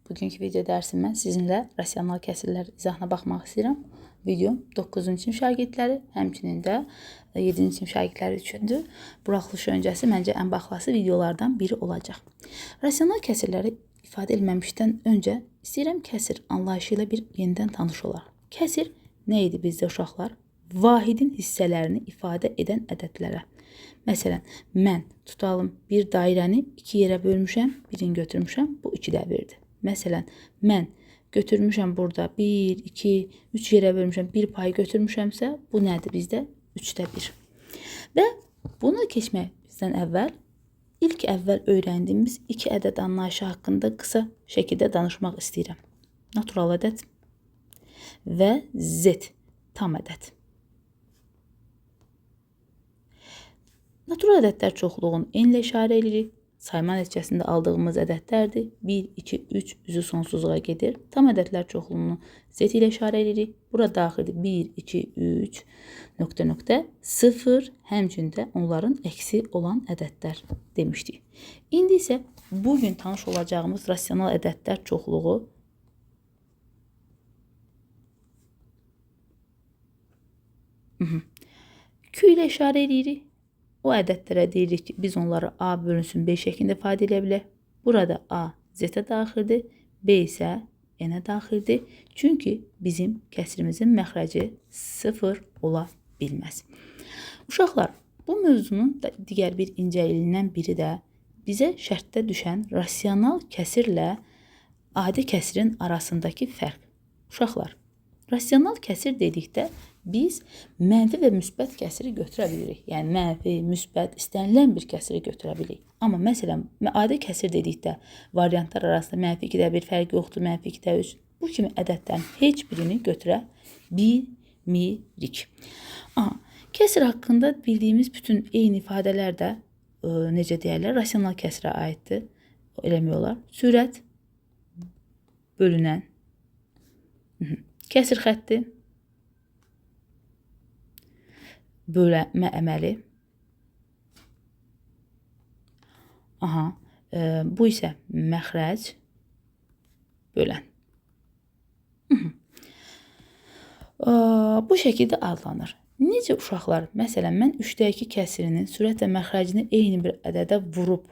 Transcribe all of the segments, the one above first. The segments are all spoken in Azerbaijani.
Bugünkü video dərsimdə sizinlə rasional kəsirlər izahına baxmaq istəyirəm. Videom 9-cu sinif şagirdləri, həmçinin də 7-ci sinif şagirdləri üçündür. Buraxılış öncəsi məncə ən baxlası videolardan biri olacaq. Rasional kəsirləri ifadə etməmişdən öncə istəyirəm kəsir anlayışı ilə bir yenidən tanış olaq. Kəsir nə idi bizdə uşaqlar? Vahidin hissələrini ifadə edən ədədlərə. Məsələn, mən tutalım bir dairəni 2 yerə bölmüşəm, birini götürmüşəm, bu 2də 1-dir. Məsələn, mən götürmüşəm burada 1, 2, 3 yerə bölmüşəm, bir payı götürmüşəmsə, bu nədir bizdə? 3də 1. Və buna keçməkdən əvvəl, ilk əvvəl öyrəndiyimiz 2 ədəd anlayışı haqqında qısa şəkildə danışmaq istəyirəm. Natural ədəd və Z, tam ədəd. Natural ədədlər çoxluğunu n ilə işarə edirik. Sayma nəticəsində aldığımız ədədlərdir. 1, 2, 3 üzü sonsuzluğa gedir. Tam ədədlər çoxluğunu Z ilə işarə edirik. Bura daxildir 1, 2, 3, ... 0, həmçində onların əksi olan ədədlər demişdik. İndi isə bugün tanış olacağımız rasional ədədlər çoxluğu Q ilə işarə edirik. O ədədlərə deyirik ki, biz onları A bölünsün B şəklində ifadə edə bilərik. Burada A Z-ə daxildir, B isə N-ə daxildir. Çünki bizim kəsirimizin məxrəci 0 ola bilməz. Uşaqlar, bu mövzunun digər bir incəliyindən biri də bizə şərtdə düşən rasional kəsirlə adi kəsirin arasındakı fərq. Uşaqlar, rasional kəsir dedikdə biz mənfi və müsbət kəsiri götürə bilirik. Yəni, mənfi, müsbət, istənilən bir kəsiri götürə bilirik. Amma məsələn, adi kəsir dedikdə variantlar arasında mənfi 2də 1 fərq yoxdur, mənfi 2də 3. Bu kimi ədədlərin heç birini götürə bilmirik. Kəsir haqqında bildiyimiz bütün eyni ifadələr də, necə deyərlər, rasional kəsirə aiddir. Eləmək olar. Sürət, bölünən, kəsir xətti, bölmə əməli. Bu isə məxrəc, bölən. Bu şəkildə adlanır. Necə uşaqlar? Məsələn, mən 3də 2 kəsirinin sürət və məxrəcini eyni bir ədədə vurub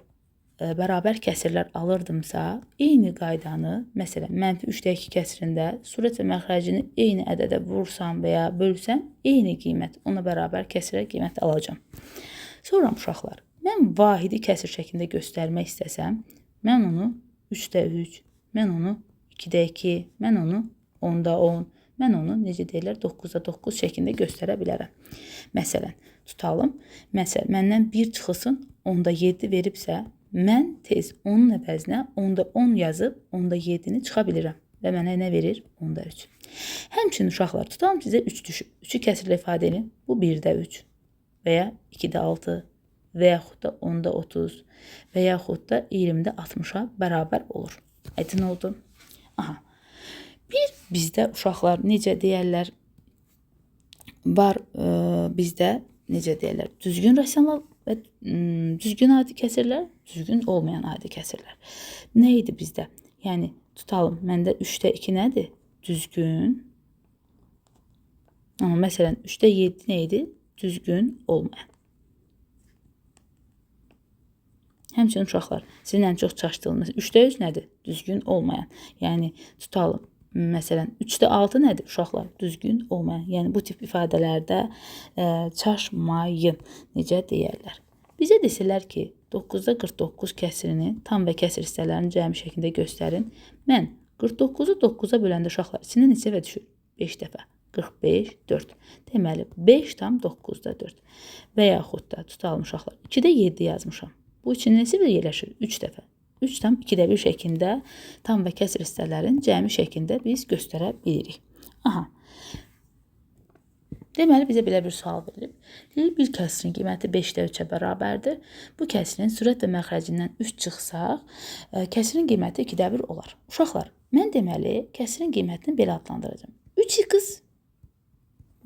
bərabər kəsirlər alırdımsa, eyni qaydanı, məsələn, mənfi 3də 2 kəsirində sürət və məxrəcini eyni ədədə vursam və ya bölsəm, eyni qiymət, ona bərabər kəsirə qiymət alacam. Sonra uşaqlar, mən vahidi kəsir şəklində göstərmək istəsəm, mən onu 3də 3, mən onu 2də 2, mən onu 10da 10, mən onu, necə deyirlər, 9da 9 şəklində göstərə bilərəm. Məsələn, tutalım, məndən 1 çıxılsın, 10da 7 veribsə, mən tez onun əvəzinə 10da 10 yazıb 10da 7-ni çıxa bilirəm və mənə nə verir? 10da 3. Həmçinin uşaqlar, tutalım sizə 3 düşüb. 3-ü kəsirlə ifadə edin. Bu 1də 3 və ya 2də 6 və yaxud da 10da 30 və yaxud da 20də 60-a bərabər olur. Aydın oldu. Bir bizdə uşaqlar necə deyərlər, var bizdə necə deyərlər, düzgün rasional və düzgün adi kəsirlər, düzgün olmayan adi kəsirlər. Nə idi bizdə? Yəni, tutalım, məndə 3də 2 nədir? Düzgün. Amma məsələn, 3də 7 nə idi? Düzgün olmayan. Həmçinin uşaqlar, sizin ən çox çaşdığınız 3də 3 nədir? Düzgün olmayan. Yəni, tutalım, məsələn, 3də 6 nədir? Uşaqlar, düzgün olmayan. Yəni, bu tip ifadələrdə çaşmayın, necə deyərlər. Bizə desələr ki, 9-da 49 kəsirini tam və kəsir hissələrini cəmi şəklində göstərin. Mən 49-u 9-a böləndə uşaqlar, içində neçə dəfə düşür? 5 dəfə. 45, 4. Deməli, 5 tam 9-da 4. Və yaxud da, tutalım uşaqlar, 2də 7 yazmışam. Bu içində neçə də yerləşir? 3 dəfə. 3 tam 2də 1 şəklində tam və kəsir hissələrin cəmi şəklində biz göstərə bilirik. Deməli, bizə belə bir sual verilib. Bir kəsirin qiyməti 5də 3-ə bərabərdir. Bu kəsirin sürət və məxrəcindən 3 çıxsaq, kəsirin qiyməti 2də 1 olar. Uşaqlar, mən deməli, kəsirin qiymətini belə adlandıracağım. 3x,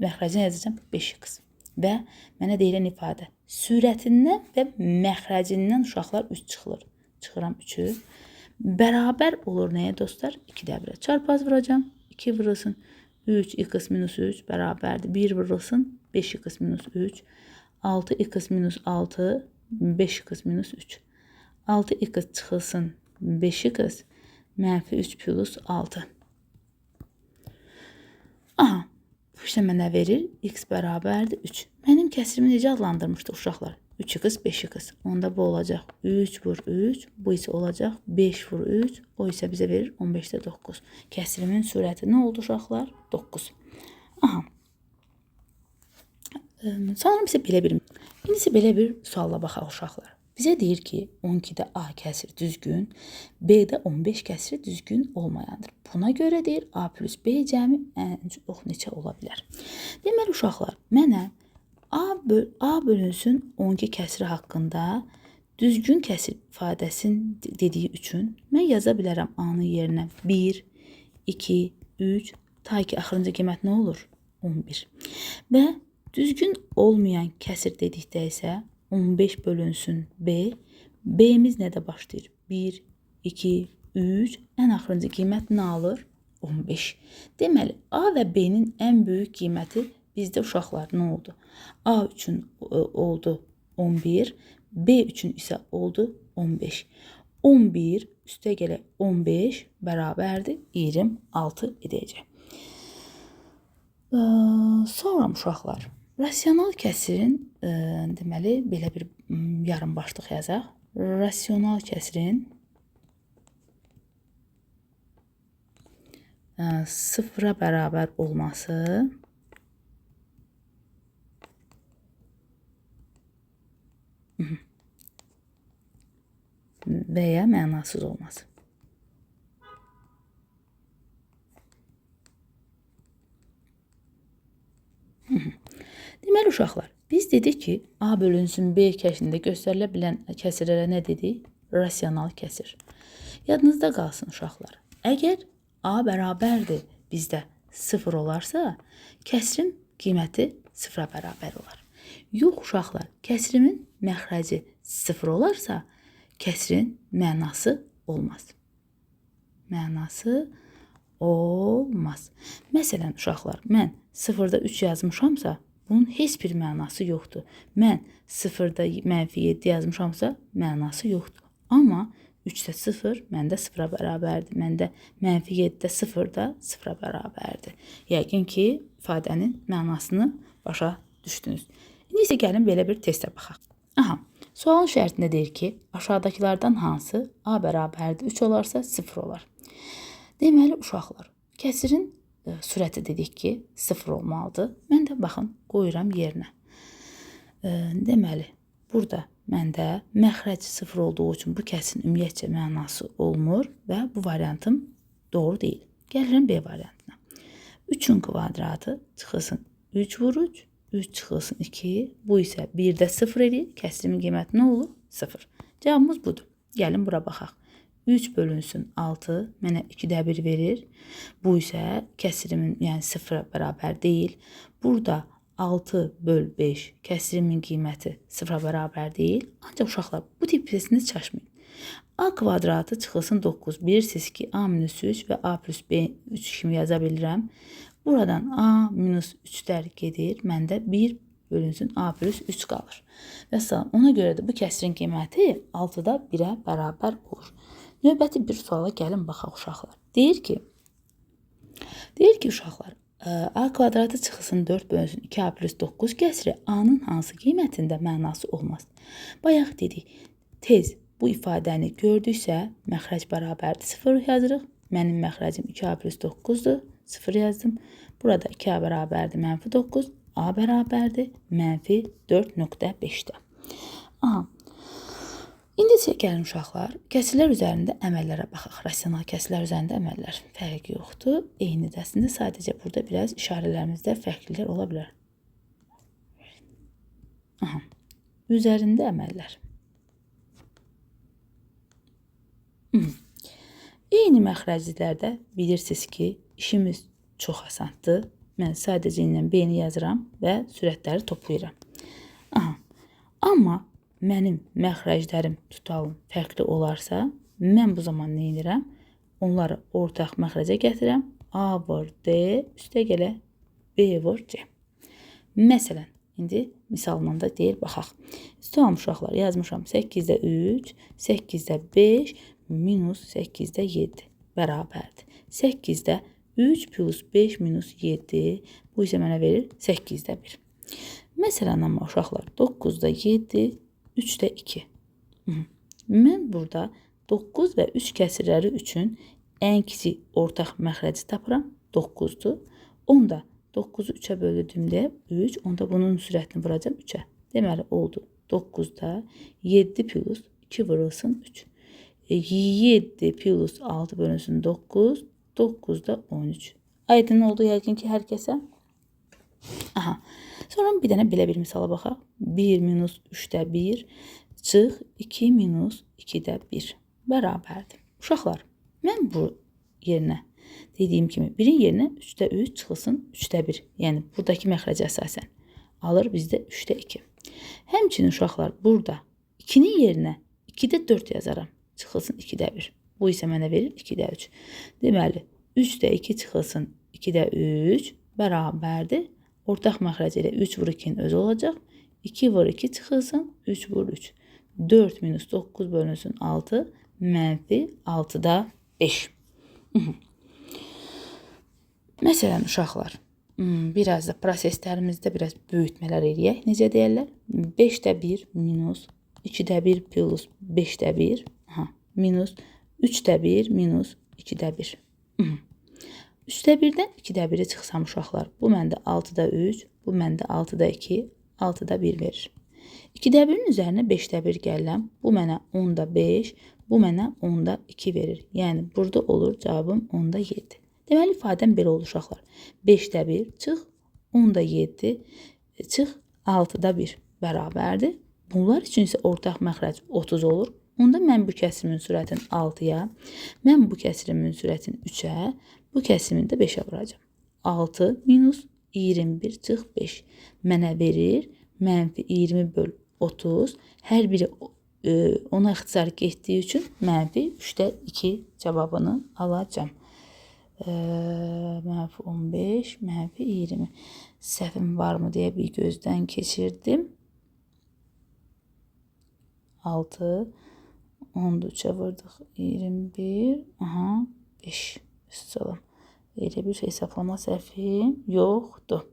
məxrəcinə yazacağım 5x. Və mənə deyilən ifadə, sürətindən və məxrəcindən uşaqlar 3 çıxılır. Çıxıram 3-ü. bərabər olur nəyə dostlar? 2-də 1-ə. Çarpaz vuracağım. 2 vurulsun 3x minus 3 bərabərdir. 1 vurulsun 5x minus 3. 6x minus 6 5x minus 3. 6x çıxılsın 5x mənfi 3 plus 6. Aha, bu işlə mənə verir x bərabərdir 3. Mənim kəsirimi necə adlandırmışdıq uşaqlar? 3x, 5x. Onda bu olacaq 3 vur 3. Bu isə olacaq 5 vur 3. O isə bizə verir 15-də 9. Kəsirimin sürəti nə oldu uşaqlar? 9. Aha. Sanırım isə belə bir. İndi isə belə bir sualla baxaq uşaqlar. Bizə deyir ki, 12-də A kəsiri düzgün, B-də 15 kəsiri düzgün olmayandır. Buna görə deyir A plus B cəmi ən çox neçə ola bilər? Deməli uşaqlar, mənə A bölünsün 12 kəsiri haqqında düzgün kəsir ifadəsini dediyi üçün mən yaza bilərəm A-nın yerinə 1, 2, 3, ta ki axırıncı qiymət nə olur? 11. Və düzgün olmayan kəsir dedikdə isə 15 bölünsün B. B-miz nədə başlayır? 1, 2, 3. Ən axırıncı qiymət nə alır? 15. Deməli, A və B-nin ən böyük qiyməti bizdə uşaqlar nə oldu? A üçün oldu 11. B üçün isə oldu 15. 11 üstə gələk 15 bərabərdir 26 edəcək. Sonra uşaqlar, rasional kəsirin deməli belə bir yarım başlıq yazaq. Rasional kəsirin sıfıra bərabər olması və ya mənasız olması. Deməli uşaqlar, biz dedik ki, A bölünsün B kəsirində göstərilə bilən kəsirlərə nə dedik? Rasional kəsir. Yadınızda qalsın uşaqlar. Əgər A bərabərdir bizdə 0 olarsa, kəsirin qiyməti 0-a bərabər olar. Yox uşaqlar, kəsirimin məxrəci 0 olarsa, kəsirin mənası olmaz. Mənası olmaz. Məsələn uşaqlar, mən 0-da 3 yazmışamsa, bunun heç bir mənası yoxdur. Mən 0-da mənfi 7 yazmışamsa, mənası yoxdur. Amma 3-də 0 məndə 0-a bərabərdir. Məndə mənfi 7-də 0-da 0-a bərabərdir. Yəqin ki, ifadənin mənasını başa düşdünüz. İndi isə gəlin belə bir testə baxaq. Aha, sualın şərtində deyir ki, aşağıdakılardan hansı A bərabərdir 3 olarsa 0 olar. Deməli, uşaqlar, kəsirin sürəti dedik ki, 0 olmalıdır. Mən də baxın, qoyuram yerinə. Deməli, burada məndə məxrəc 0 olduğu üçün bu kəsirin ümumiyyətcə mənası olmur və bu variantım doğru deyil. Gəlirəm B variantına. 3-ün kvadratı çıxılsın 3 vur 3, 3 çıxılsın 2. Bu isə 1-də 0 edir. Kəsirimin qiyməti nə olur? 0. Cavabımız budur. Gəlin bura baxaq. 3 bölünsün 6 mənə 2-də 1 verir. Bu isə kəsirimin, yəni 0-a bərabər deyil. Burada 6 böl 5 kəsirimin qiyməti 0-a bərabər deyil. Ancaq uşaqlar, bu tip testiniz çaşmayın. A kvadratı çıxılsın 9. Bilirsiniz ki, A minus 3 və A plus B 3 kimi yaza bilirəm. Buradan A minus 3'lər gedir. Məndə 1 bölünsün A plus 3 qalır. Və ona görə də bu kəsirin qiyməti 6-da 1-ə bərabər olur. Növbəti bir suala gəlin baxaq uşaqlar. Deyir ki uşaqlar, A kvadratı çıxılsın 4 bölünsün 2A plus 9 kəsiri A-nın hansı qiymətində mənası olmaz? Bayaq dedik, tez bu ifadəni gördüksə, məxrəc bərabərdir 0 yazırıq. Mənim məxrəcim 2A plus 9-dur, 0 yazdım. Burada 2A bərabərdir mənfi 9, A bərabərdir mənfi 4.5-də. Aha. İndi isə gəlin uşaqlar, kəsirlər üzərində əməllərə baxaq. Rasional kəsirlər üzərində əməllər fərqi yoxdur. Eynidir. Sadəcə burada biraz işarələrimizdə fərqliliklər ola bilər. Aha. Üzərində əməllər. Eyni məxrəclərdə bilirsiniz ki, işimiz çox asandır. Mən sadəcə ilə B-ni yazıram və sürətləri toplayıram. Aha. Amma mənim məxrəclərim tutalım fərqli olarsa, mən bu zaman nə edirəm? Onları ortaq məxrəcə gətirəm. A var D, üstə gələ B var C. Məsələn, indi misalla da deyir, baxaq. Tutalım uşaqlar, yazmışam 8-də 3, 8-də 5, minus 8-də 7 bərabərdir. 8-də 3 plus 5 minus 7, bu isə mənə verir 8-də 1. Məsələn, amma uşaqlar, 9-da 7, 3-də 2. Mən burada 9 və 3 kəsirləri üçün ən kiçik ortaq məxrəci tapıram, 9-dur. Onda 9-u 3-ə bölüdüyümdə 3, onda bunun sürətini vuracam 3-ə. Deməli, oldu 9-da 7 plus 2 vurulsun 3. 7 plus 6 bölünsün 9, 9-da 13. Aydın oldu yəqin ki, hər kəsə. Aha. Sonra bir dənə belə bir misala baxaq. 1 minus 3-də 1 çıx 2 minus 2-də 1 bərabərdir. Uşaqlar, mən bu yerinə dediyim kimi, birin yerinə 3-də 3 çıxılsın 3-də 1. Yəni, buradakı məxrəci əsasən alır bizdə 3-də 2. Həmçinin uşaqlar, burada 2-nin yerinə 2-də 4 yazaram. Çıxılsın 2-də 1. Bu isə mənə verir 2-də 3. Deməli, 3-də 2 çıxılsın 2-də 3 bərabərdir. Ortaq məxrəci ilə 3 vur 2-nin özü olacaq. 2 vur 2 çıxılsın 3 vur 3. 4 minus 9 bölünsün 6, mənfi 6-da 5. Məsələn, uşaqlar, biraz da proseslərimizdə biraz böyütmələr eləyək. Necə deyərlər? 5-də 1 minus 2-də 1 plus 5-də 1 minus 3-də 1 minus 2-də 1. 3-də 1-dən 2-də 1-i çıxsam uşaqlar, bu məndə 6-da 3, bu məndə 6-da 2, 6-da 1 verir. 2-də 1-in üzərinə 5-də 1 gəlirəm, bu mənə 10-da 5, bu mənə 10-da 2 verir. Yəni, burada olur cavabım 10-da 7. Deməli, ifadəm belə olur uşaqlar. 5-də 1 çıx, 10-da 7 çıx, 6-da 1 bərabərdir. Bunlar üçün isə ortaq məxrəc 30 olur. Onda mən bu kəsirimin sürətini 6-ya, mən bu kəsirimin sürətini 3-ə, bu kəsirimin də 5-ə vuracam. 6 minus 21 çıx 5 mənə verir mənfi 20 böl 30. Hər biri ona ixtisar getdiyi üçün mənfi 3-də 2 cavabını alacam. Mənfi 15, mənfi 20. Səhvim varmı deyə bir gözdən keçirdim. 6, 10'da 3'e vurduq. 21, 5. Salam. Elə bir hesablama səhvim yoxdur.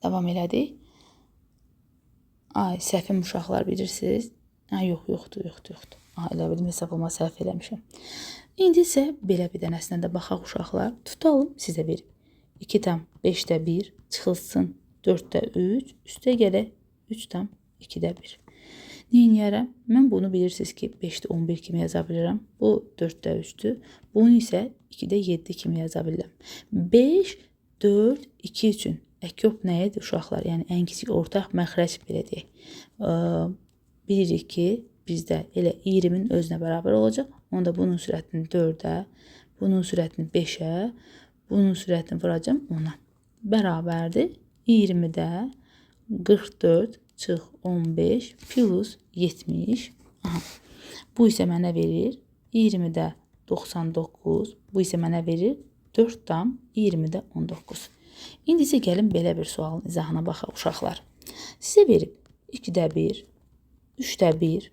Davam elədik. Ay, səhvim uşaqlar bilirsiniz. Yoxdur. Elə bilim hesablama səhv eləmişəm. İndi isə belə bir dənəsinə də baxaq uşaqlar. Tutalım sizə verib. 2 tam 5-də 1 çıxılsın 4-də 3, üstə gələ 3 tam 2-də 1. Neyniyərəm? Mən bunu bilirsiniz ki, 5-də 11 kimi yaza bilirəm. Bu 4-də 3-dür. Bunu isə 2-də 7 kimi yaza bilirəm. 5, 4, 2 üçün əkop nə idi uşaqlar? Yəni, ən kiçik ortaq məxrəc belə deyək. Bilirik ki, bizdə elə 20-nin özünə bərabər olacaq. Onda bunun sürətini 4-ə, bunun sürətini 5-ə, bunun sürətini vuracam 10-a. Bərabərdir. 20-də 44 çıx 15 plus 70. Bu isə mənə verir 20-də 99. Bu isə mənə verir 4 tam 20-də 19. İndi isə gəlin belə bir sualın izahına baxaq uşaqlar. Sizə verib 2-də 1, 3-də 1,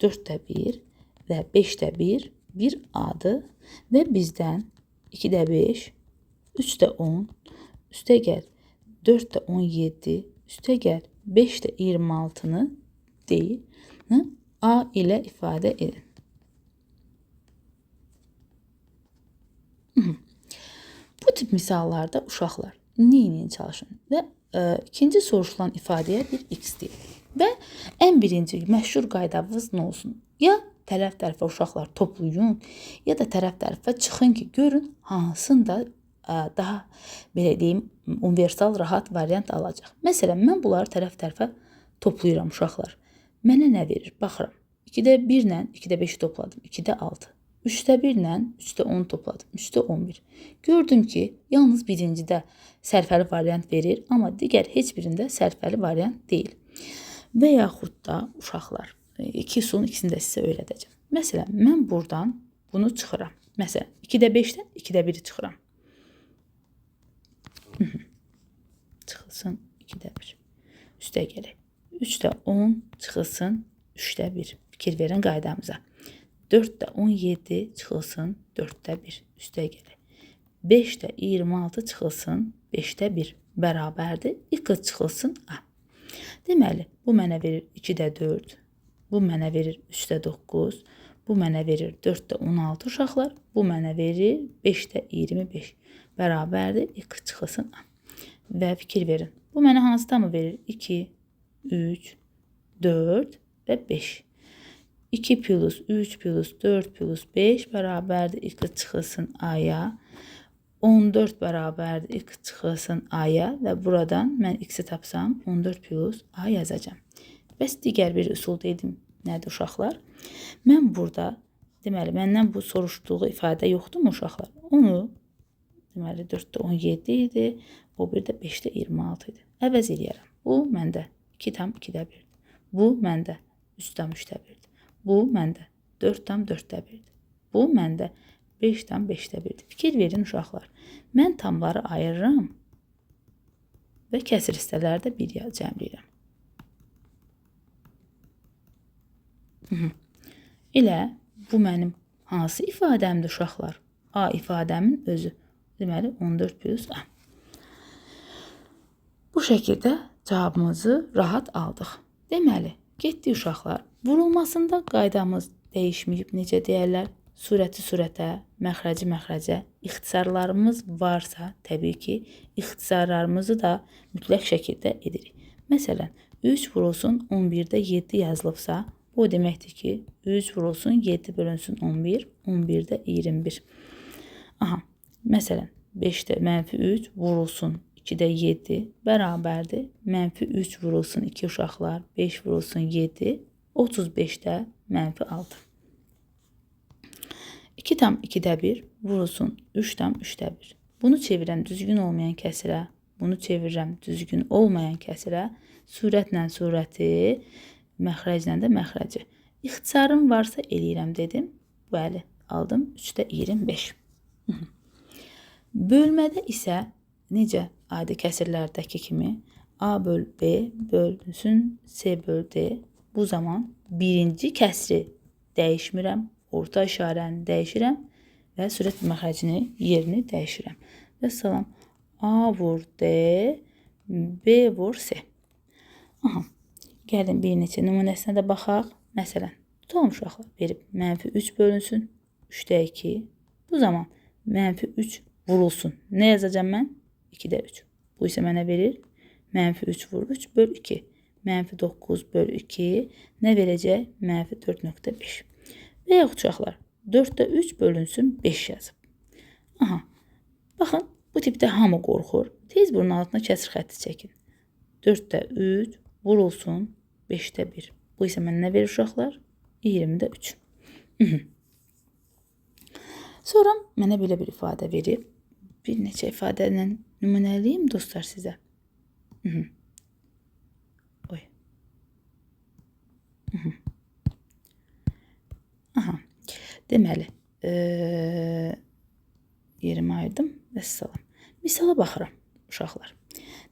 4-də 1 və 5-də 1 bir adı və bizdən 2-də 5, 3-də 10, üstə gəl 4-də 17, üstə gəl 5-də 26-nı deyil, A ilə ifadə edin. Bu tip misallarda uşaqlar neyini çalışın və ikinci soruşulan ifadəyə bir x deyil. Və ən birinci məşhur qaydamız nə olsun? Ya tərəf tərəfə uşaqlar toplayın, ya da tərəf tərəfə çıxın ki, görün hansında daha belə deyim, universal rahat variant alacaq. Məsələn, mən bunları tərəf-tərəfə toplayıram uşaqlar. Mənə nə verir? Baxıram. 2-də 1 ilə 2-də 5 topladım. 2-də 6. 3-də 1 ilə 3-də 10 topladım. 3-də 11. Gördüm ki, yalnız birincidə sərfəli variant verir, amma digər heç birində sərfəli variant deyil. Və yaxud da uşaqlar, 2 üsulun ikisini də sizə öyrədəcəm. Məsələn, mən buradan bunu çıxıram. Məsələn, 2-də 5-dən 2-də 1-i çıxıram. Çıxılsın 2-də 1. Üstə gələk. 3-də 10 çıxılsın 3-də 1. Fikir verin qaydamıza. 4-də 17 çıxılsın 4-də 1. Üstə gələk. 5-də 26 çıxılsın 5-də 1. Bərabərdir. İki çıxılsın A. Deməli, bu mənə verir 2-də 4. Bu mənə verir 3-də 9. Bu mənə verir 4-də 16 uşaqlar. Bu mənə verir 5-də 25. Bərabərdir. İki çıxılsın A. Və fikir verin. Bu mənə hansıda mı verir? 2, 3, 4 və 5. 2 plus 3 plus 4 plus 5 bərabərdir 2 çıxılsın A-ya. 14 bərabərdir 2 çıxılsın A-ya və buradan mən x-i tapsam 14 plus A yazacağam. Bəs digər bir üsul dedim. Nədir uşaqlar? Mən burada, deməli, məndən bu soruşduğu ifadə yoxdurmu uşaqlar? Onu, deməli, 4-də 17 idi, o bir də 5-də 26 idi. Əvəz eləyərəm. Bu məndə 2/2-də 1-dir. Bu məndə 3/3-də 1-dir. Bu məndə 4/4-də 1-dir. Bu məndə 5/5-də 1-dir. Fikir verin uşaqlar. Mən tamları ayırıram və kəsir hissələri də bir cəmləyirəm. Elə bu mənim hansı ifadəmdir uşaqlar? A ifadəmin özü. Deməli 14 plus A. Bu şəkildə cavabımızı rahat aldıq. Deməli, getdi uşaqlar. Vurulmasında qaydamız dəyişməyib, necə deyərlər? Surəti surətə, məxrəci məxrəcə. İxtisarlarımız varsa, təbii ki, ixtisarlarımızı da mütləq şəkildə edirik. Məsələn, 3 vurulsun 11-də 7 yazılıbsa, bu deməkdir ki, 3 vurulsun 7 bölünsün 11, 11-də 21. Aha, məsələn, 5-də -3 vurulsun 2-də 7 bərabərdir. -3 vurulsun 2 uşaqlar, 5 vurulsun 7, 35-də -6. 2/2-də 1 vurulsun 3/3-də 1. Bunu çevirəm düzgün olmayan kəsirə, bunu çevirəm düzgün olmayan kəsirə, surətlə surəti, məxrəclə də məxrəci. İxtisarım varsa eləyirəm dedim. Bəli, aldım 3-də 25. Bölmədə isə necə adi kəsirlərdəki kimi A böl B bölünsün C böl D. Bu zaman birinci kəsri dəyişmirəm, orta işarəni dəyişirəm və sürət məxrəcini yerini dəyişirəm. Və salam A vur D, B vur C. Aha, gəlin bir neçə nümunəsinə də baxaq. Məsələn, tutalım uşaqlar verib -3 bölünsün 3-də 2. Bu zaman -3 vurulsun. Nə yazacağım mən? 2-də 3. Bu isə mənə verir -3 vur 3 böl 2. -9 böl 2 nə verəcək? -4.5. Və yaxud uşaqlar 4-də 3 bölünsün 5 yazıb. Aha, baxın, bu tipdə hamı qorxur. Tez bunun altına kəsr xətti çəkin. 4-də 3 vurulsun 5-də 1. Bu isə mənə nə verir uşaqlar? 20-də 3. Sonra mənə belə bir ifadə verib. Bir neçə ifadə ilə nümunəliyim dostlar sizə. Oy. Aha. Deməli, yerimi ayırdım və salam. Misala baxıram uşaqlar.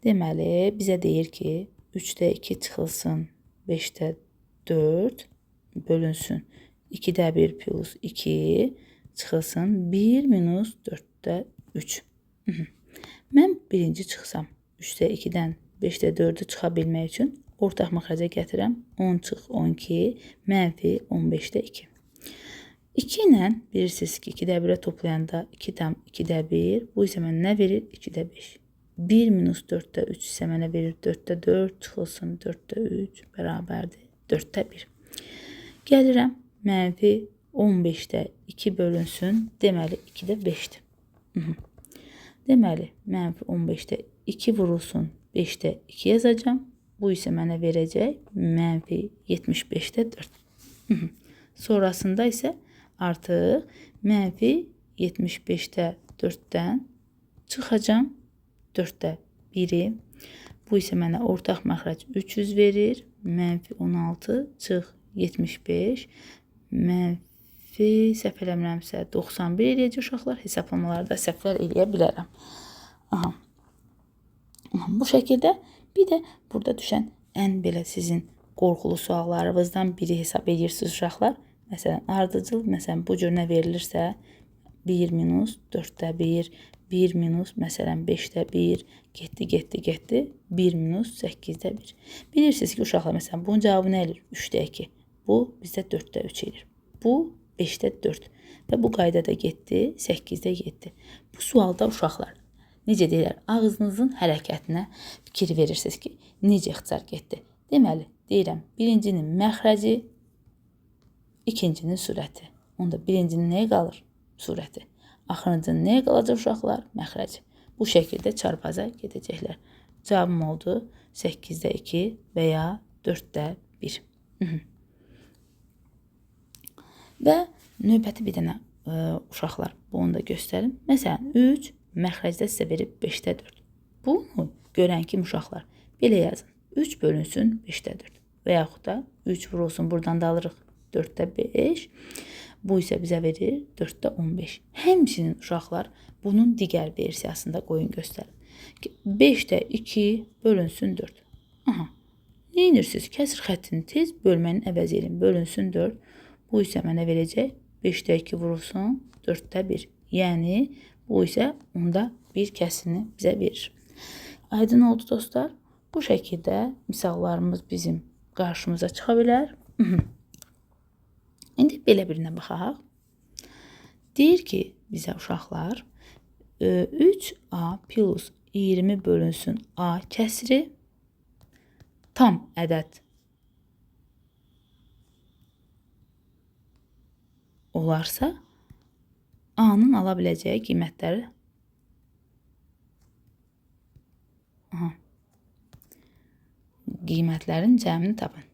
Deməli, bizə deyir ki, 3-də 2 çıxılsın 5-də 4 bölünsün 2-də 1 plus 2 çıxılsın 1 minus 4-də 3. Mən birinci çıxsam 3-də 2-dən 5-də 4-ü çıxa bilmək üçün ortaq məxrəcə gətirəm. 10 çıx 12 mənfi 15-də 2. 2 ilə bilirsiniz ki, 2-də 1-ə toplayanda 2/2-də 1. Bu isə mənə nə verir? 2-də 5. 1 minus 4-də 3 isə mənə verir 4-də 4 çıxılsın 4-də 3 bərabərdir 4-də 1. Gəlirəm mənfi 15-də 2 bölünsün. Deməli 2-də 5-dir. Deməli mənfi 15-də 2 vurulsun 5-də 2 yazacağım. Bu isə mənə verəcək mənfi 75-də 4. Sonrasında isə artıq mənfi 75-də 4-dən çıxacağım 4-də 1-i. Bu isə mənə ortaq məxrəc 300 verir. Mənfi 16 çıx 75 mənfi səhv eləmirəmsə 91 eləyəcək uşaqlar. Hesablamalarda səhvlər eləyə bilərəm. Aha. Bu şəkildə bir də burada düşən ən belə sizin qorxulu suallarınızdan biri hesab edirsiniz uşaqlar. Məsələn, ardıcıl bu cür nə verilirsə 1 minus 4də 1, 1 minus məsələn 5də 1, getdi 1 minus 8də 1. Bilirsiniz ki, uşaqlar məsələn bunun cavabı nə eləyir? 3də 2. Bu bizdə 4də 3 eləyir. Bu 5də 4 və bu qaydada getdi 8də 7. Bu sualda uşaqlar necə deyirlər, ağzınızın hərəkətinə fikir verirsiniz ki, necə ixtisar getdi. Deməli, deyirəm, birincinin məxrəci, ikincinin surəti. Onda birincinin nəyə qalır? Surəti. Axırıncının nəyə qalacaq uşaqlar? Məxrəci. Bu şəkildə çarpaza gedəcəklər. Cavabım oldu 8də 2 və ya 4də 1. Və növbəti bir dənə uşaqlar, bunu da göstərim. Məsələn, 3 məxrəcdə sizə verib 5də 4. Bunu görən kimi uşaqlar belə yazın. 3 bölünsün 5də 4 və yaxud da 3 vurulsun, buradan da alırıq 4də 5. Bu isə bizə verir 4də 15. Həmçinin uşaqlar bunun digər versiyasında qoyun göstərin. 5də 2 bölünsün 4. Aha. Nə edirsiniz? Kəsir xəttini tez bölmənin əvəz edin. Bölünsün 4. Bu isə mənə verəcək 5də 2 vurulsun 4də 1. Yəni bu isə onda bir kəsirini bizə verir. Aydın oldu dostlar. Bu şəkildə misallarımız bizim qarşımıza çıxa bilər. İndi belə birinə baxaq. Deyir ki, bizə uşaqlar 3a plus 20 bölünsün a kəsiri tam ədəd olarsa a-nın ala biləcəyi qiymətləri qiymətlərin cəmini tapın.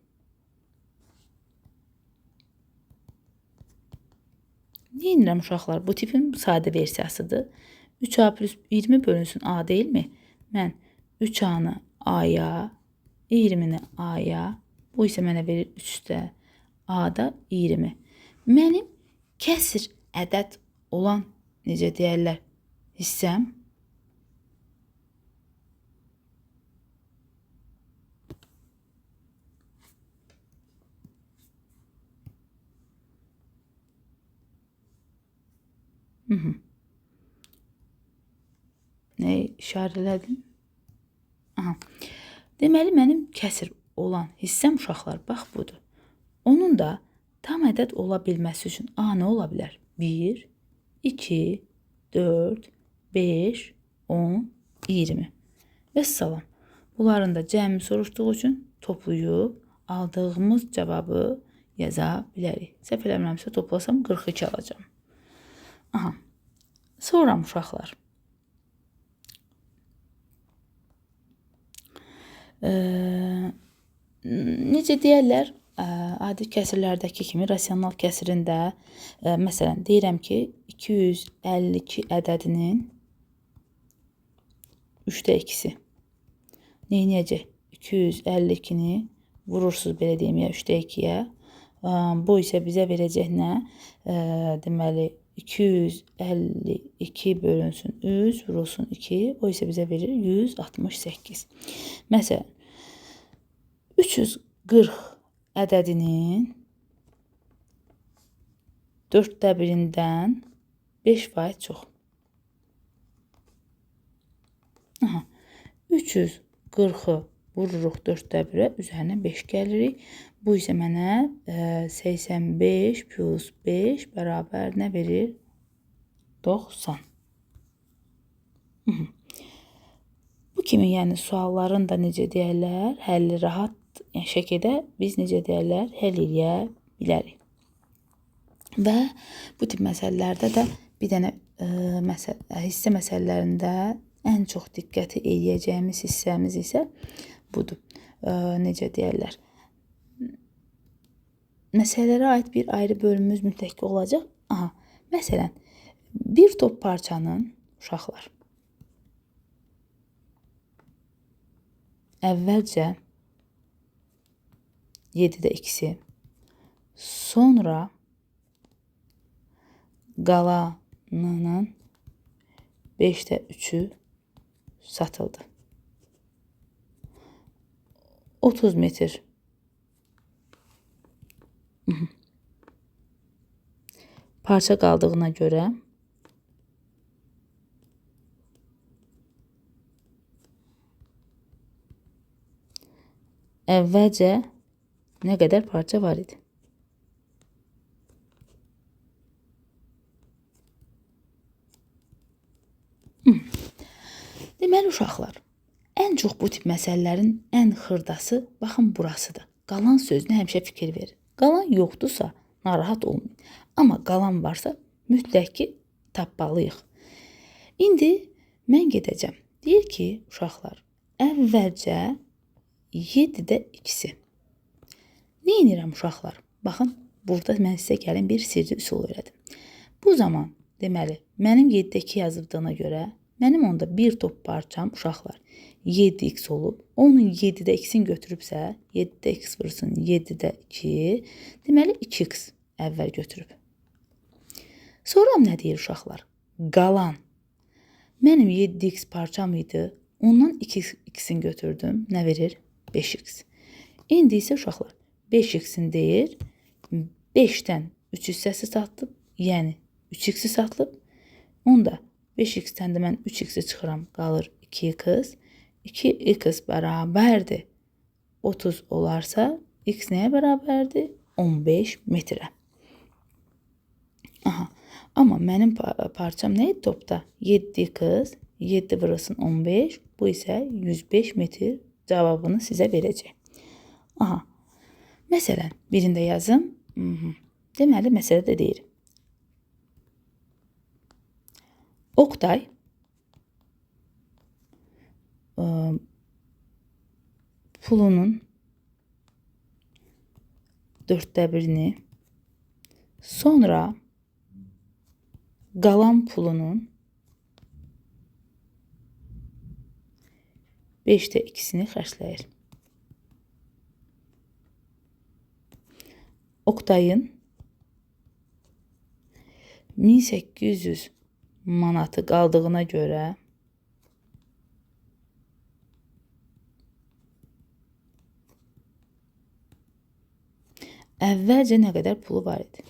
Deyirəm uşaqlar, bu tipin sadə versiyasıdır. 3a plus 20 bölünsün a deyilmi? Mən 3a-nı a-ya, 20-ni a-ya, bu isə mənə verir 3-də a-da 20. Mənim kəsir ədəd olan, necə deyərlər, hissəm nə işarələdim? Deməli, mənim kəsir olan hissəm uşaqlar, bax budur. Onun da tam ədəd ola bilməsi üçün a nə ola bilər? 1, 2, 4, 5, 10, 20. Vəssalam. Bunların da cəmi soruşduğu üçün toplayıb aldığımız cavabı yaza bilərik. Səhv eləmirəmsə toplasam 42 alacağım. Aha. Sonra uşaqlar. Necə deyərlər, adi kəsirlərdəki kimi rasional kəsirində məsələn deyirəm ki 252 ədədinin 3də 2-si. Neynəyəcək? 252-ni vurursunuz belə deyim ya 3də 2-yə. Bu isə bizə verəcək nə? Deməli 252 bölünsün 3 vurulsun 2. O isə bizə verir 168. Məsələn 340 ədədinin 4də 1-dən 5% çox. 340-ı vururuq 4də 1-ə, üzərinə 5 gəlirik. Bu isə mənə 85 plus 5 bərabər nə verir? 90. Bu kimi yəni sualların da necə deyərlər, həlli rahat şəkildə biz necə deyərlər, həll eləyə bilərik. Və bu tip məsələlərdə də bir dənə hissə məsələlərində ən çox diqqəti eləyəcəyimiz hissəmiz isə budur. Necə deyərlər? Məsələlərə aid bir ayrı bölümümüz mütləq olacaq. Məsələn, bir top parçanın uşaqlar əvvəlcə 7də 2-si, Sonra qalanının 5də 3-ü satıldı. 30 metr parça qaldığına görə əvvəlcə nə qədər parça var idi? Deməli uşaqlar, ən çox bu tip məsələlərin ən xırdası baxın burasıdır. Qalan sözünə həmişə fikir verin. Qalan yoxdursa narahat olmayın. Amma qalan varsa mütləq ki tapmalıyıq. İndi mən gedəcəm. Deyir ki, uşaqlar, əvvəlcə 7də 2-si. Nə edirəm uşaqlar? Baxın, burada mən sizə gəlin bir sirri üsul öyrədim. Bu zaman, deməli, mənim 7də 2 yazıldığına görə, mənim onda bir top parçam uşaqlar 7x olub. Onun 7də 2-sini götürübsə, 7də x vursun 7də 2, deməli 2x əvvəl götürüb. Sonra nə deyir uşaqlar? Qalan. Mənim 7x parçam idi. Ondan 2x-ini götürdüm. Nə verir? 5x. İndi isə uşaqlar 5x-in deyir. 5-dən 3 hissəsi satılıb. Yəni 3x-i satılıb. Onda 5x-dən də mən 3x-i çıxıram. Qalır 2x. 2x bərabərdir 30 olarsa x nəyə bərabərdir? 15 metrə. Aha. Amma mənim parçam nə idi topda? 7x, 7 vurulsun 15. Bu isə 105 metr cavabını sizə verəcək. Aha. Məsələn, birində yazım. Deməli, məsələdə deyir. Oqtay pulunun 4də 1-ni, sonra qalan pulunun 5də 2-sini xərcləyir. Oqtayın 1800 manatı qaldığına görə əvvəlcə nə qədər pulu var idi?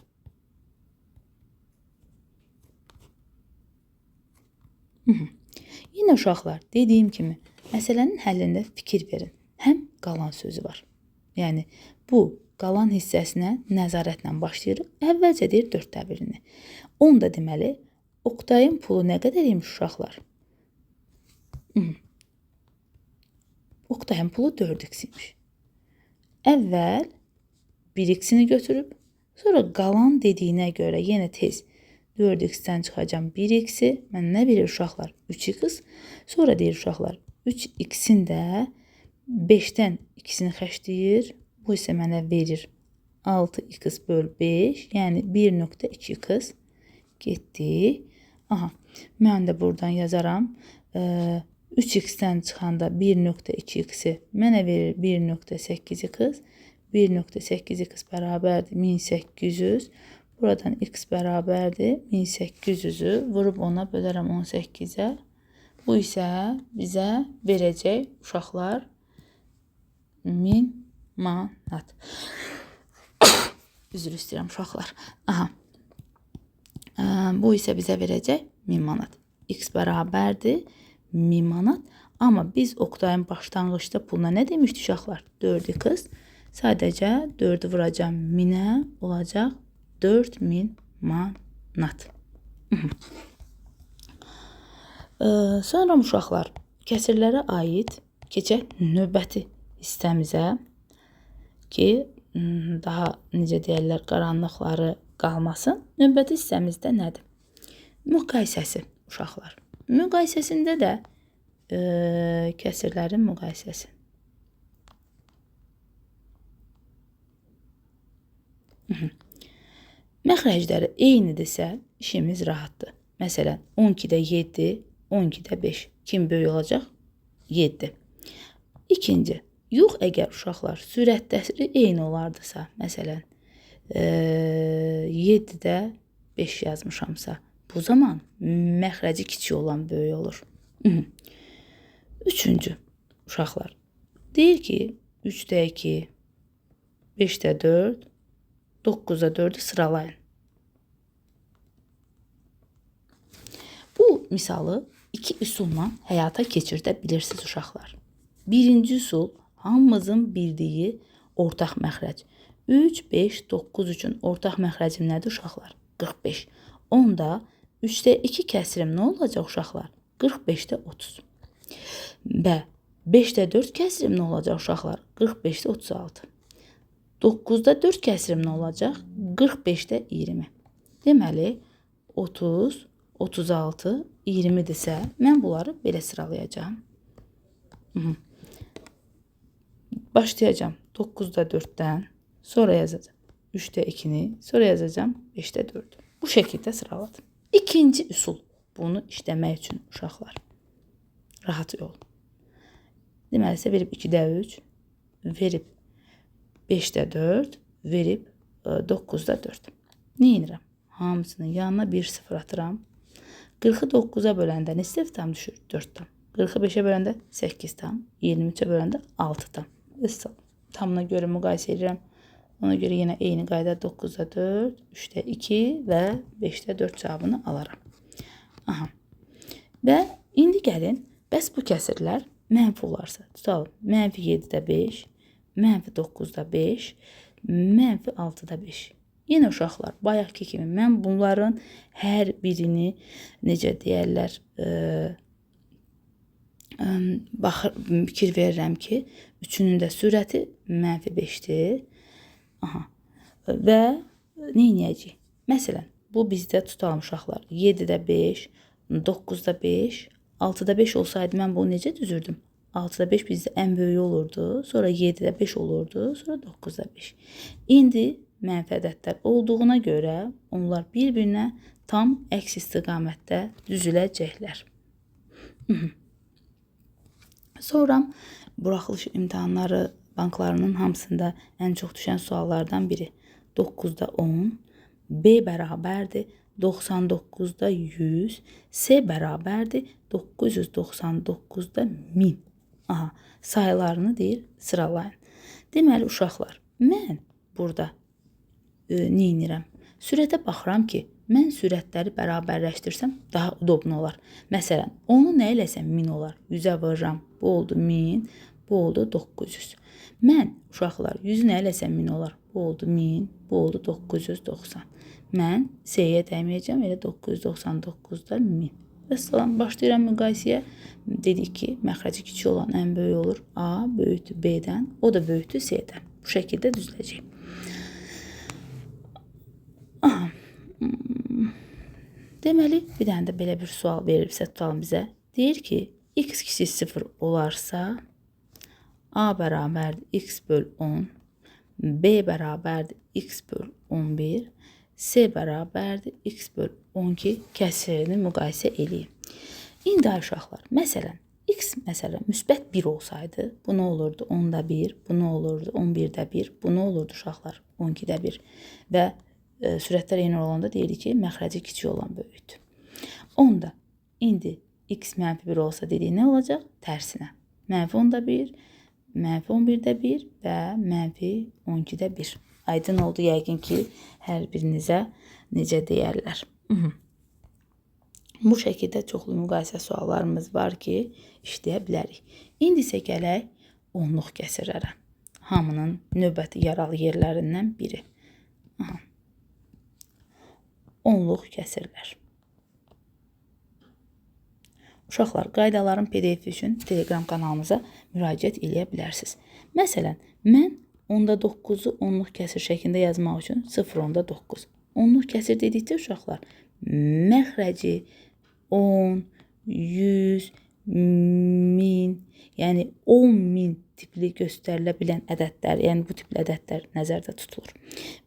Yine uşaqlar, dediyim kimi, məsələnin həllində fikir verin. Həm qalan sözü var. Yəni, bu qalan hissəsinə nəzarətlə başlayırıq. Əvvəlcə deyir 4də 1-ni. Onda deməli, Oqtayın pulu nə qədər imiş uşaqlar? Oqtayın pulu 4x imiş. Əvvəl 1x-ini götürüb, sonra qalan dediyinə görə yenə tez 4x-dən çıxacam 1x-i. Mən nə verir uşaqlar? 3x. Sonra deyir uşaqlar 3x-in də 5-dən 2-sini xərcləyir. Bu isə mənə verir 6x böl 5, yəni 1.2x getdi. Aha, mən də buradan yazaram. 3x-dən çıxanda 1.2x-i mənə verir 1.8x. 1.8x bərabərdir 1800. Buradan x bərabərdir 1800-ü vurub ona bölərəm 18-ə. Bu isə bizə verəcək uşaqlar 1000 manat. Üzr istəyirəm uşaqlar. Aha. Bu isə bizə verəcək 1000 manat. X bərabərdir 1000 manat. Amma biz Oqtayın başlanğıçda puluna nə demişdik uşaqlar? 4x. Sadəcə 4-ü vuracam 1000-ə, olacaq 4000 manat. Sonra uşaqlar, kəsirlərə aid keçək növbəti hissəmizə ki, daha necə deyərlər, qaranlıqları qalmasın. Növbəti hissəmizdə nədir? Müqayisəsi uşaqlar. Müqayisəsində də kəsirlərin müqayisəsi. Məxrəcləri eynidirsə, işimiz rahatdır. Məsələn, 12-də 7, 12-də 5. Kim böyük olacaq? 7. İkinci, yox əgər uşaqlar sürətləri eyni olardısa, məsələn, 7-də 5 yazmışamsa, bu zaman məxrəci kiçik olan böyük olur. Üçüncü, uşaqlar. Deyir ki, 3-də 2, 5-də 4, 9-da 4-ü sıralayın. Bu misalı iki üsulla həyata keçirdə bilirsiniz uşaqlar. Birinci üsul hamımızın bildiyi ortaq məxrəc. 3, 5, 9 üçün ortaq məxrəcim nədir uşaqlar? 45. Onda 3-də 2 kəsirim nə olacaq uşaqlar? 45-də 30. Və 5-də 4 kəsirim nə olacaq uşaqlar? 45-də 36. 9-da 4 kəsirim nə olacaq? 45-də 20. Deməli, 30, 36, 20-dirsə, mən bunları belə sıralayacağım. Başlayacağım 9-da 4-dən, sonra yazacağım 3-də 2-ni, sonra yazacağım 5-də 4-ü. Bu şəkildə sıraladım. İkinci üsul, bunu işləmək üçün uşaqlar. Rahat yol. Deməlisə, verib 2-də 3, verib 5-də 4, verib 9-da 4. Nə edirəm? Hamısının yanına 1 0 atıram. 40-ı 9-a böləndə neçə tam düşür? 4 tam. 40-ı 5-ə böləndə 8 tam. 23-ə böləndə 6 tam. Tamına görə müqayisə edirəm. Ona görə yenə eyni qayda 9-da 4, 3-də 2 və 5-də 4 cavabını alaram. Və indi gəlin, bəs bu kəsirlər mənfi olarsa, tutalım, mənfi 7-də 5, mənfi 9-da 5, mənfi 6-da 5. Yenə uşaqlar, bayaqki kimi mən bunların hər birini, necə deyərlər, fikir verirəm ki, üçünün də sürəti mənfi 5-dir. Və nə edəcəyik? Məsələn, bu bizdə tutalım uşaqlar, 7-də 5, 9-da 5, 6-da 5 olsaydı mən bunu necə düzürdüm? 6-da 5 bizdə ən böyük olurdu, sonra 7-də 5 olurdu, sonra 9-da 5. İndi mənfi ədədlər olduğuna görə onlar bir-birinə tam əks istiqamətdə düzüləcəklər. Sonra buraxılış imtahanları banklarının hamısında ən çox düşən suallardan biri 9-da 10, B bərabərdir 99-da 100, C bərabərdir 999-da 1000. Sayılarını deyir, sıralayın. Deməli, uşaqlar, mən burada nə edirəm? Sürətə baxıram ki, mən sürətləri bərabərləşdirsəm daha udoblu olar. Məsələn, onu nə eləsəm 1000 olar. 100-ə vururam, bu oldu 1000, bu oldu 900. Mən, uşaqlar, 100-ü nə eləsəm 1000 olar. Bu oldu 1000, bu oldu 990. Mən C-yə dəyməyəcəm, elə 999-da 1000. Vəssalam, başlayıram müqayisəyə. Dedik ki, məxrəci kiçik olan ən böyük olur. A böyükdür B-dən, o da böyükdür C-dən. Bu şəkildə düzüləcək. Deməli, bir dənə də belə bir sual verilibsə, tutalım bizə. Deyir ki, x kiçik 0 olarsa, A bərabərdir x böl 10, B bərabərdir x böl 11, C bərabərdir x böl 12 kəsirini müqayisə edeyim. İndi uşaqlar, məsələn, x müsbət 1 olsaydı, bu nə olurdu? 10-da 1, bu nə olurdu? 11-də 1, bu nə olurdu uşaqlar? 12-də 1 və sürətlər eyni olanda deyirik ki, məxrəci kiçik olan böyükdür. Onda indi x mənfi 1 olsa dedik nə olacaq? Tərsinə. Mənfi 10-da 1, mənfi 11-də 1 və mənfi 12-də 1. Aydın oldu yəqin ki, hər birinizə necə deyərlər. Bu şəkildə çoxlu müqayisə suallarımız var ki, işləyə bilərik. İndi isə gələk onluq kəsirlərə. Hamının növbəti yaralı yerlərindən biri. Onluq kəsirlər. Uşaqlar, qaydaların PDF üçün Telegram kanalımıza müraciət edə bilərsiniz. Məsələn, mən 10-da 9-u onluq kəsir şəklində yazmaq üçün 0-10-da 9. Onluq kəsir dedikdə uşaqlar, məxrəci 10, 100, 1000, yəni 10.000 tipli göstərilə bilən ədədlər, yəni bu tipli ədədlər nəzərdə tutulur.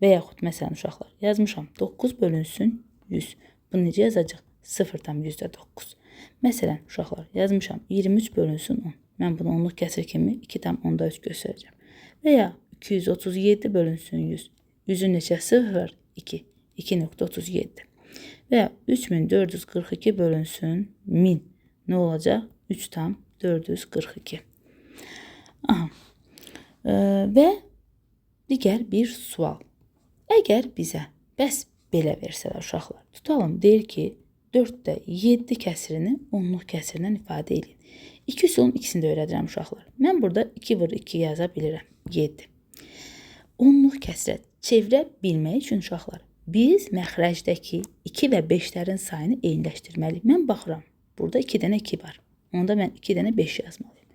Və yaxud, məsələn, uşaqlar, yazmışam 9 bölünsün 100. Bunu necə yazacaq? 0,9. Məsələn, uşaqlar, yazmışam 23 bölünsün 10. Mən bunu onluq kəsir kimi 2,3 göstərəcəm. Və ya 237 bölünsün 100. 100-ün neçəsi var? 2. 2.37. Və 3442 bölünsün 1000 nə olacaq? 3,442. Aha. Və digər bir sual. Əgər bizə bəs belə versələr uşaqlar, tutalım deyir ki, 4-də 7 kəsirini onluq kəsirlə ifadə edin. 2 üsulun ikisini də öyrədirəm uşaqlar. Mən burada 2 vur 2 yaza bilirəm. 7. Onluq kəsirə çevirə bilmək üçün uşaqlar, biz məxrəcdəki 2 və 5-lərin sayını eyniləşdirməliyik. Mən baxıram, burada 2 dənə 2 var. Onda mən 2 dənə 5 yazmalıyım.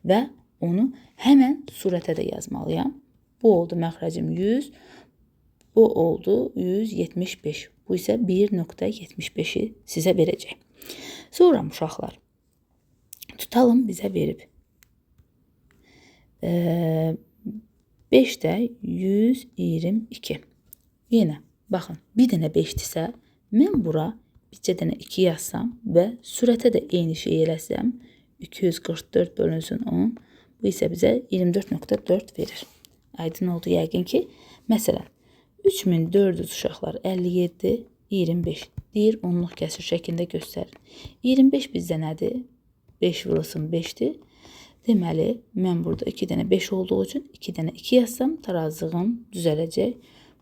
Və onu həmən surətə də yazmalıyam. Bu oldu məxrəcim 100, bu oldu 175. Bu isə 1.75-i sizə verəcək. Sonra uşaqlar, tutalım bizə verib. 5-də 122. Yenə, baxın, bir dənə 5-dirsə, mən bura bircə dənə 2 yazsam və sürətə də eyni şey eləsəm, 244 bölünsün 10, bu isə bizə 24.4 verir. Aydın oldu yəqin ki, məsələn, 3400 uşaqlar 57, 25 deyir, onluq kəsir şəklində göstərin. 25 bizdə nədir? 5 vurulsun 5-dir. Deməli, mən burada 2 dənə 5 olduğu üçün 2 dənə 2 yazsam, tarazlığım düzələcək.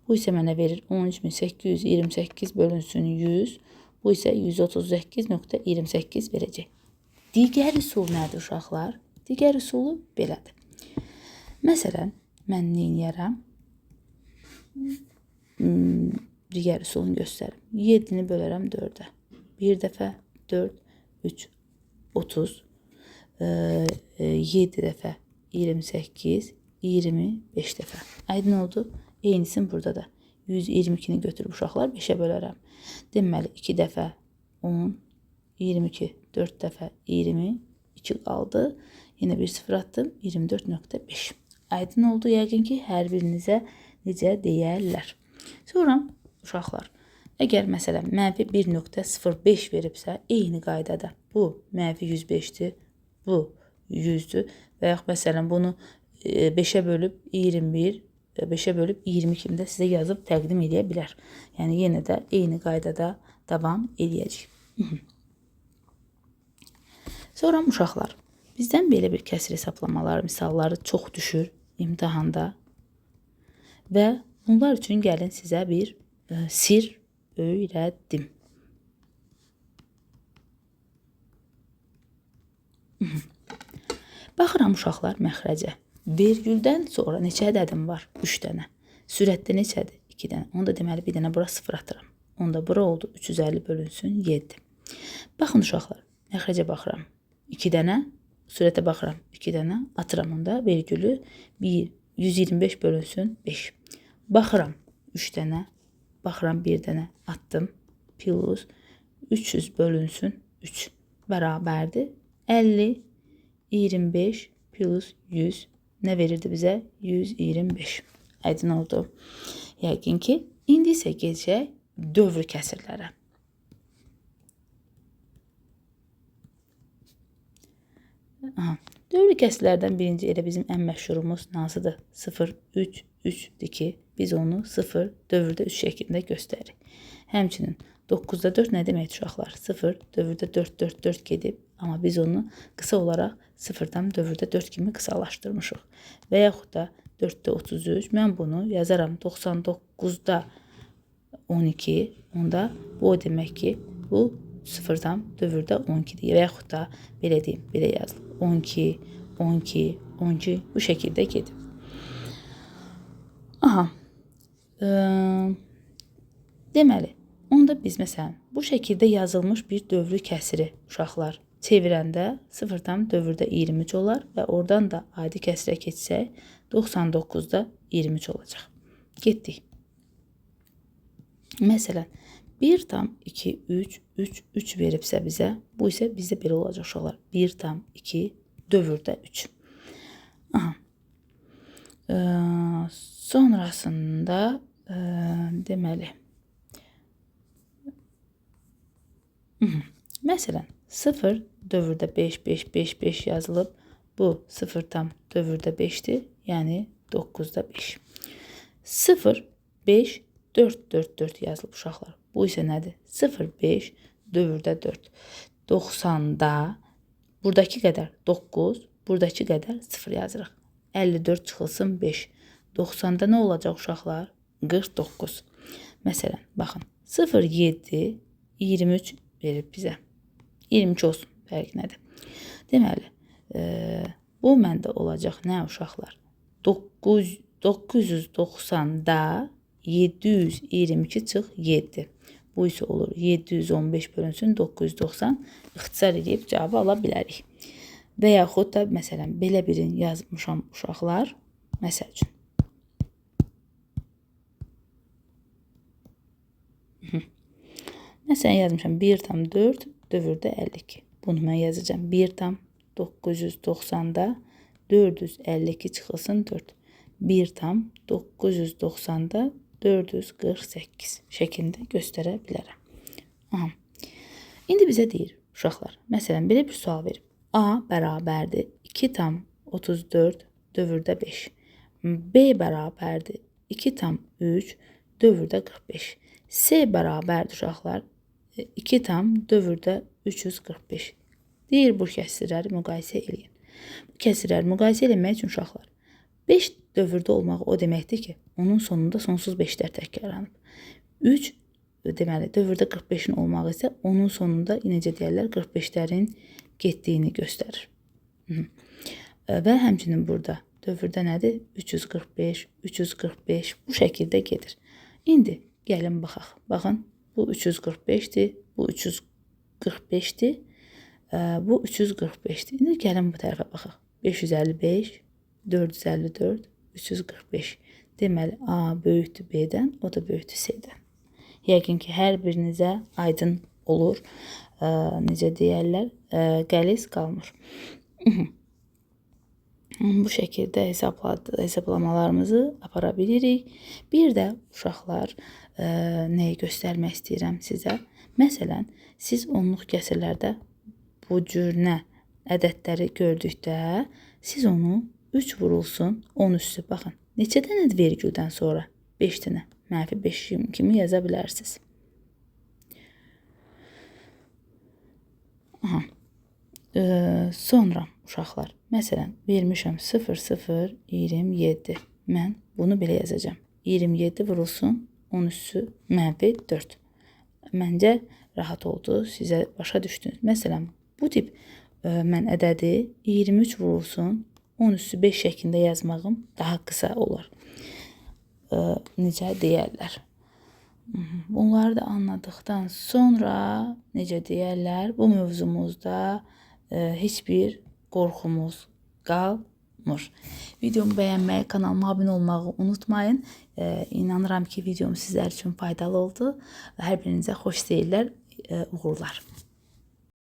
Bu isə mənə verir 13828 bölünsün 100. Bu isə 138.28 verəcək. Digər üsul nədir uşaqlar? Digər üsulu belədir. Məsələn, mən nə edərəm? Digər üsulunu göstərim. 7-ni bölərəm 4-ə. Bir dəfə 4, 3, 30. 7 dəfə 28, 25 dəfə. Aydın oldu? Eynisin burada da. 122-ni götürüb uşaqlar 5-ə bölərəm. Deməli, 2 dəfə 10, 22, 4 dəfə 20, 2 qaldı. Yenə bir sıfır attım, 24.5. Aydın oldu yəqin ki, hər birinizə necə deyərlər. Sonra uşaqlar, əgər məsələn mənfi 1.05 veribsə, eyni qaydada bu mənfi 105-dir, bu 100-dür və yaxud məsələn bunu 5-ə bölüb 21, 5-ə bölüb 20 kimi də sizə yazıb təqdim edə bilər. Yəni yenə də eyni qaydada davam edəcək. Sonra uşaqlar, bizdən belə bir kəsir hesablamaları, misalları çox düşür imtahanda və bunlar üçün gəlin sizə bir sir öyrədim. Baxıram uşaqlar məxrəcə. Vergüldən sonra neçə ədədim var? 3 dənə. Sürətdə neçədir? 2 dənə. Onda deməli bir dənə bura 0 atıram. Onda bura oldu 350 bölünsün 7. Baxın uşaqlar, məxrəcə baxıram. 2 dənə, sürətə baxıram. 2 dənə atıram onda vergülü 125 bölünsün 5. Baxıram 3 dənə, baxıram 1 dənə attım. Plus 300 bölünsün 3 bərabərdir. 50, 25 plus 100 nə verirdi bizə? 125. Aydın oldu. Yəqin ki, indi isə keçək dövr kəsirlərə. Dövr kəsirlərdən birinci elə bizim ən məşhurumuz hansıdır? 0, 3, 3-dür ki, biz onu 0, dövrdə 3 şəklində göstəririk. Həmçinin 9-da 4 nə demək uşaqlar? 0, dövrdə 4, 4, 4 gedib, amma biz onu qısa olaraq 0-dan dövrdə 4 kimi qısalaşdırmışıq. Və yaxud da 4-də 33, mən bunu yazaram 99-da 12, onda bu o demək ki, bu 0-dan dövrdə 12-dir. Və yaxud da belə deyim, belə yazılır. 12, 12, 12 bu şəkildə gedir. Aha. Deməli, onda biz məsələn bu şəkildə yazılmış bir dövrü kəsiri uşaqlar çevirəndə 0-dan dövrdə 23 olar və oradan da adi kəsirə keçsək 99-da 23 olacaq. Getdik. Məsələn, 1,2, 3, 3, 3 veribsə bizə, bu isə bizdə belə olacaq uşaqlar. 1,2 dövrdə 3. Aha. Sonrasında deməli, məsələn, 0 dövrdə 5, 5, 5, 5 yazılıb. Bu 0 tam dövrdə 5-dir, yəni 9-da 5. 0, 5, 4, 4, 4 yazılıb uşaqlar. Bu isə nədir? 0, 5, dövrdə 4. 90-da buradakı qədər 9, buradakı qədər 0 yazırıq. 54 çıxılsın 5. 90-da nə olacaq uşaqlar? 49. Məsələn, baxın. 0, 7, 23 verib bizə. 22 olsun, fərq nədir? Deməli, bu məndə olacaq nə uşaqlar? 990-da 722 çıx 7. Bu isə olur 715 bölünsün 990. İxtisar edib cavabı ala bilərik. Və yaxud da, məsələn, belə birini yazmışam uşaqlar. Məsəl üçün. Məsələn, yazmışam 1,4 dövrdə 52. Bunu mən yazacağım. 1,990-da 452 çıxılsın 4. 1,990-da 448 şəklində göstərə bilərəm. Aha. İndi bizə deyir, uşaqlar, məsələn, belə bir sual verib. A bərabərdir 2,34 dövrdə 5. B bərabərdir 2,3 dövrdə 45. C bərabərdir uşaqlar 2 dövrdə 345. Deyir, bu kəsirləri müqayisə edin. Bu kəsirləri müqayisə etmək üçün uşaqlar 5 dövrdə olmağı o deməkdir ki, onun sonunda sonsuz 5-lər təkrarlanıb. 3 deməli dövrdə 45-in olmağı isə onun sonunda necə deyirlər 45-lərin getdiyini göstərir. Və həmçinin burada dövrdə nədir? 345, 345 bu şəkildə gedir. İndi gəlin baxaq. Baxın, bu 345-dir, bu 345-dir, bu 345-dir. İndi gəlin bu tərəfə baxaq. 555, 454, 345. Deməli, A böyükdür B-dən, o da böyükdür C-dən. Yəqin ki, hər birinizə aydın olur. Necə deyərlər, qəliz qalmır. Bu şəkildə hesablamalarımızı apara bilirik. Bir də uşaqlar nəyi göstərmək istəyirəm sizə. Məsələn, siz onluq kəsirlərdə bu cür ədədləri gördükdə siz onu 3 vurulsun 10 üstü. Baxın, neçə dənə vergüldən sonra 5 dənə mənfi 5 kimi yaza bilərsiniz. Aha. Sonra uşaqlar, məsələn, vermişəm 0, 0, 27. Mən bunu belə yazacağım. 27 vurulsun 10 üstü mənfi 4. Məncə rahat oldu, sizə başa düşdünüz. Məsələn, bu tip mən ədədi 23 vurulsun 10 üstü 5 şəklində yazmağım daha qısa olar. Necə deyərlər. Bunları da anladıqdan sonra necə deyərlər, bu mövzumuzda heç bir qorxumuz qalmır. Videomu bəyənməyi, kanalıma abunə olmağı unutmayın. İnanıram ki, videom sizlər üçün faydalı oldu. Hər birinizə xoş seyirlər, uğurlar.